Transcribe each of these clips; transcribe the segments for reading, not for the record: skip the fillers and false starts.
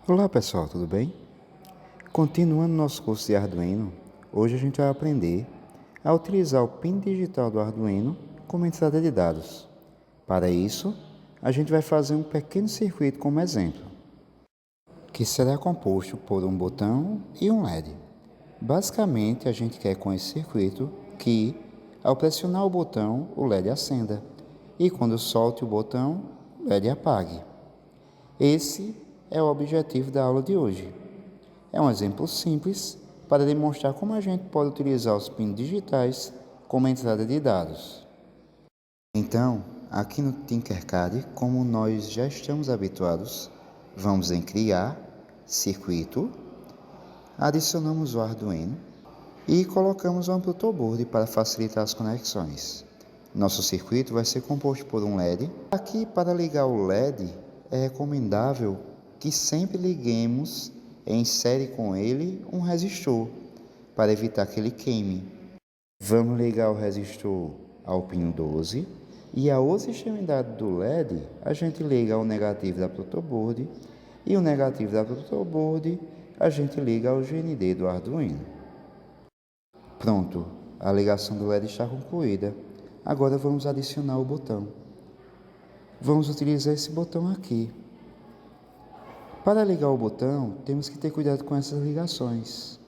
Olá pessoal, tudo bem? Continuando nosso curso de Arduino, hoje a gente vai aprender a utilizar o pin digital do Arduino como entrada de dados. Para isso, a gente vai fazer um pequeno circuito como exemplo, que será composto por um botão e um LED. Basicamente, a gente quer com esse circuito que, ao pressionar o botão, o LED acenda e quando solte o botão, o LED apague. Esse é o objetivo da aula de hoje. É um exemplo simples para demonstrar como a gente pode utilizar os pins digitais como entrada de dados. Então, aqui no Tinkercad, como nós já estamos habituados, vamos em Criar, Circuito, adicionamos o Arduino e colocamos um protoboard para facilitar as conexões. Nosso circuito vai ser composto por um LED. Aqui, para ligar o LED, é recomendável que sempre liguemos em série com ele um resistor, para evitar que ele queime. Vamos ligar o resistor ao pino 12 e a outra extremidade do LED a gente liga ao negativo da protoboard e o negativo da protoboard a gente liga ao GND do Arduino. Pronto, a ligação do LED está concluída. Agora vamos adicionar o botão. Vamos utilizar esse botão aqui. Para ligar o botão, temos que ter cuidado com essas ligações.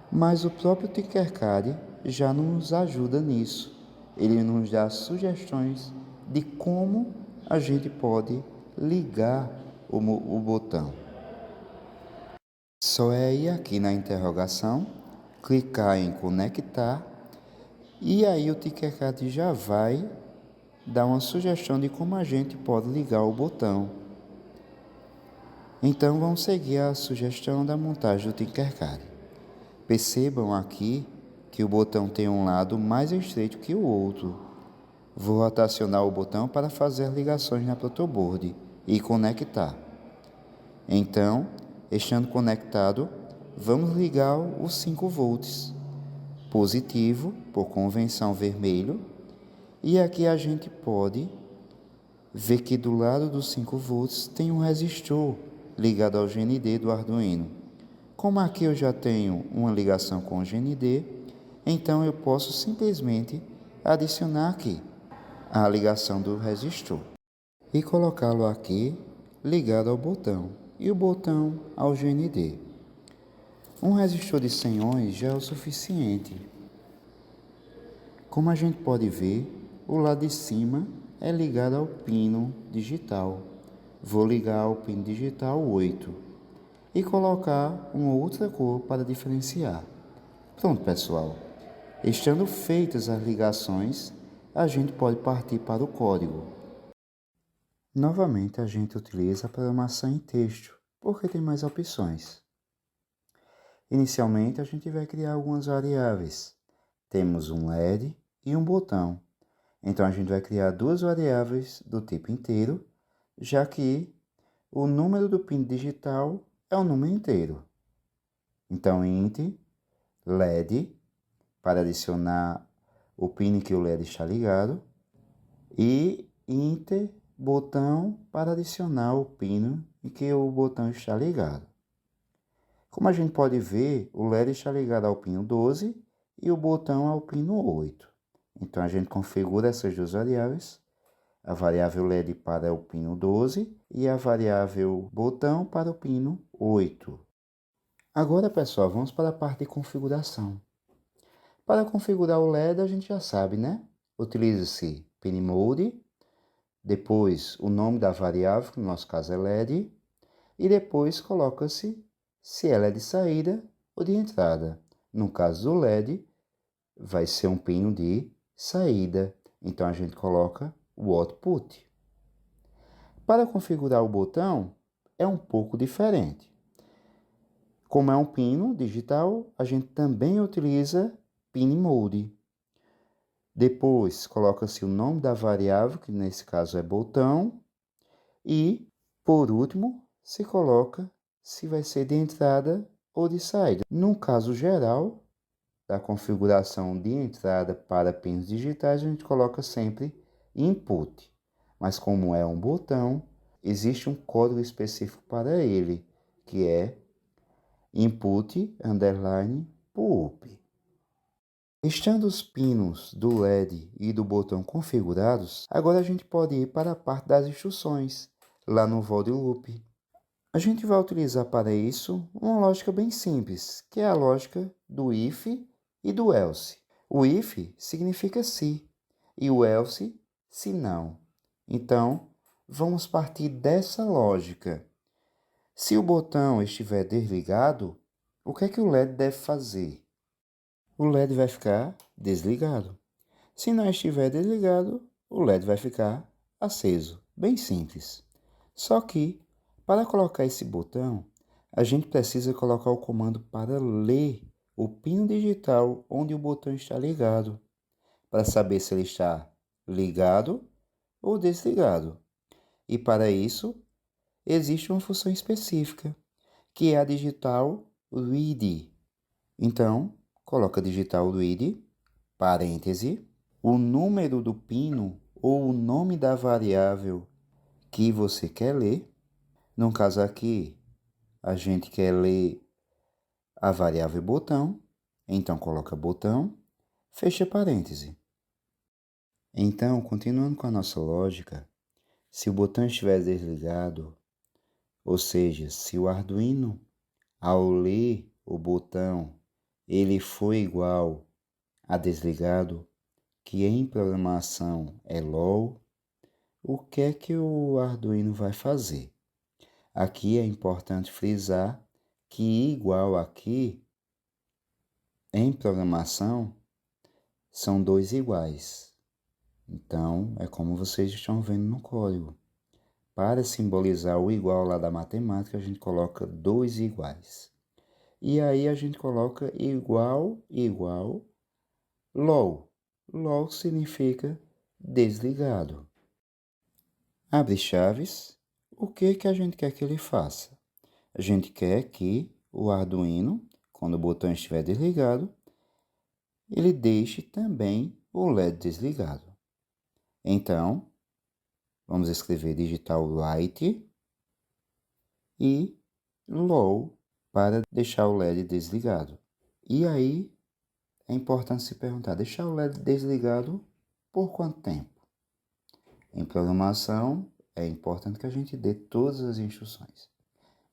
Mas o próprio Tinkercad já nos ajuda nisso. Ele nos dá sugestões de como a gente pode ligar o botão. Só é ir aqui na interrogação, clicar em conectar e aí o Tinkercad já vai dar uma sugestão de como a gente pode ligar o botão. Então vamos seguir a sugestão da montagem do Tinkercad. Percebam aqui que o botão tem um lado mais estreito que o outro. Vou rotacionar o botão para fazer ligações na protoboard e conectar. Então, estando conectado, vamos ligar os 5 volts. Positivo, por convenção vermelho, e aqui a gente pode ver que do lado dos 5 volts tem um resistor ligado ao GND do Arduino. Como aqui eu já tenho uma ligação com o GND, então eu posso simplesmente adicionar aqui a ligação do resistor e colocá-lo aqui ligado ao botão e o botão ao GND. Um resistor de 100 ohms já é o suficiente. Como a gente pode ver, o lado de cima é ligado ao pino digital. Vou ligar ao pino digital 8 e colocar uma outra cor para diferenciar. Pronto, pessoal. Estando feitas as ligações, a gente pode partir para o código. Novamente, a gente utiliza a programação em texto, porque tem mais opções. Inicialmente, a gente vai criar algumas variáveis. Temos um LED e um botão. Então, a gente vai criar duas variáveis do tipo inteiro, já que o número do pin digital é um número inteiro. Então, int LED, para adicionar o pin que o LED está ligado, e int botão para adicionar o pino em que o botão está ligado. Como a gente pode ver, o LED está ligado ao pino 12 e o botão ao pino 8. Então a gente configura essas duas variáveis, a variável LED para o pino 12 e a variável botão para o pino 8. Agora, pessoal, vamos para a parte de configuração. Para configurar o LED, a gente já sabe, né? Utiliza-se pinmode, depois o nome da variável, que no nosso caso é LED, e depois coloca-se se ela é de saída ou de entrada. No caso do LED, vai ser um pino de saída, então a gente coloca o output. Para configurar o botão, é um pouco diferente. Como é um pino digital, a gente também utiliza pinmode. Depois, coloca-se o nome da variável, que nesse caso é botão, e, por último, se coloca se vai ser de entrada ou de saída. No caso geral da configuração de entrada para pinos digitais, a gente coloca sempre input. Mas como é um botão, existe um código específico para ele, que é input underline PUP. Estando os pinos do LED e do botão configurados, agora a gente pode ir para a parte das instruções, lá no Void Loop. A gente vai utilizar para isso uma lógica bem simples, que é a lógica do if e do else. O if significa se e o else, se não. Então, vamos partir dessa lógica. Se o botão estiver desligado, o que é que o LED deve fazer? O LED vai ficar desligado. Se não estiver desligado, o LED vai ficar aceso. Bem simples. Só que, para colocar esse botão, a gente precisa colocar o comando para ler o pino digital onde o botão está ligado, para saber se ele está ligado ou desligado. E para isso, existe uma função específica, que é a digital read. Então, coloca digital read, parêntese, o número do pino ou o nome da variável que você quer ler. No caso aqui, a gente quer ler a variável botão, então coloca botão, fecha parêntese. Então, continuando com a nossa lógica, se o botão estiver desligado, ou seja, se o Arduino, ao ler o botão, ele foi igual a desligado, que em programação é low, o que é que o Arduino vai fazer? Aqui é importante frisar que igual aqui, em programação, são dois iguais. Então, é como vocês estão vendo no código. Para simbolizar o igual lá da matemática, a gente coloca dois iguais. E aí a gente coloca igual, igual, low. Low significa desligado. Abre chaves. O que a gente quer que ele faça? A gente quer que o Arduino, quando o botão estiver desligado, ele deixe também o LED desligado. Então, vamos escrever digital write e low para deixar o LED desligado. E aí, é importante se perguntar, deixar o LED desligado por quanto tempo? Em programação, é importante que a gente dê todas as instruções.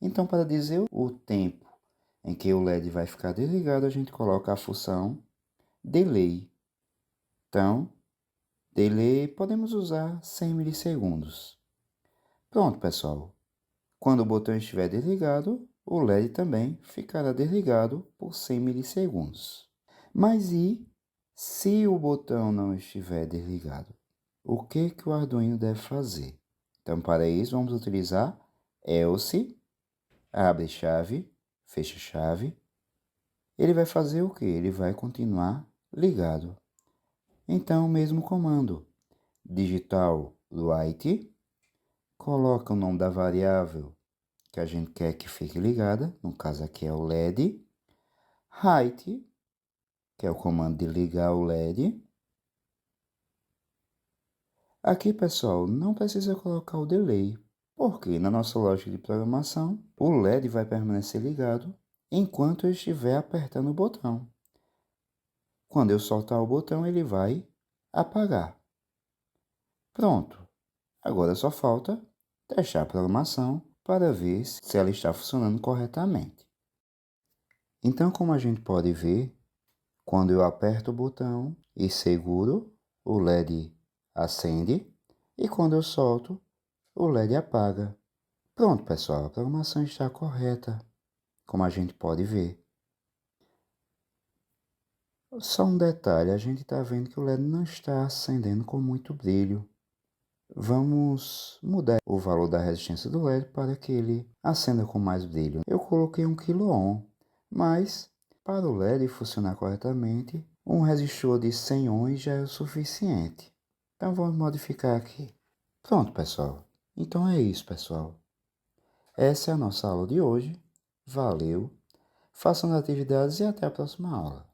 Então, para dizer o tempo em que o LED vai ficar desligado, a gente coloca a função delay. Então, delay podemos usar 100 milissegundos. Pronto, pessoal. Quando o botão estiver desligado, o LED também ficará desligado por 100 milissegundos. Mas e se o botão não estiver desligado? O que o Arduino deve fazer? Então, para isso, vamos utilizar else, abre chave, fecha chave. Ele vai fazer o que? Ele vai continuar ligado. Então, o mesmo comando, digital write, coloca o nome da variável que a gente quer que fique ligada, no caso aqui é o LED, write, que é o comando de ligar o LED. Aqui, pessoal, não precisa colocar o delay, porque na nossa lógica de programação, o LED vai permanecer ligado enquanto eu estiver apertando o botão. Quando eu soltar o botão, ele vai apagar. Pronto. Agora só falta testar a programação para ver se ela está funcionando corretamente. Então, como a gente pode ver, quando eu aperto o botão e seguro, o LED acende e quando eu solto, o LED apaga. Pronto, pessoal, a programação está correta, como a gente pode ver. Só um detalhe, a gente está vendo que o LED não está acendendo com muito brilho. Vamos mudar o valor da resistência do LED para que ele acenda com mais brilho. Eu coloquei 1 kΩ, mas para o LED funcionar corretamente, um resistor de 100 ohms já é o suficiente. Então vamos modificar aqui. Pronto, pessoal. Então é isso, pessoal. Essa é a nossa aula de hoje. Valeu! Façam as atividades e até a próxima aula.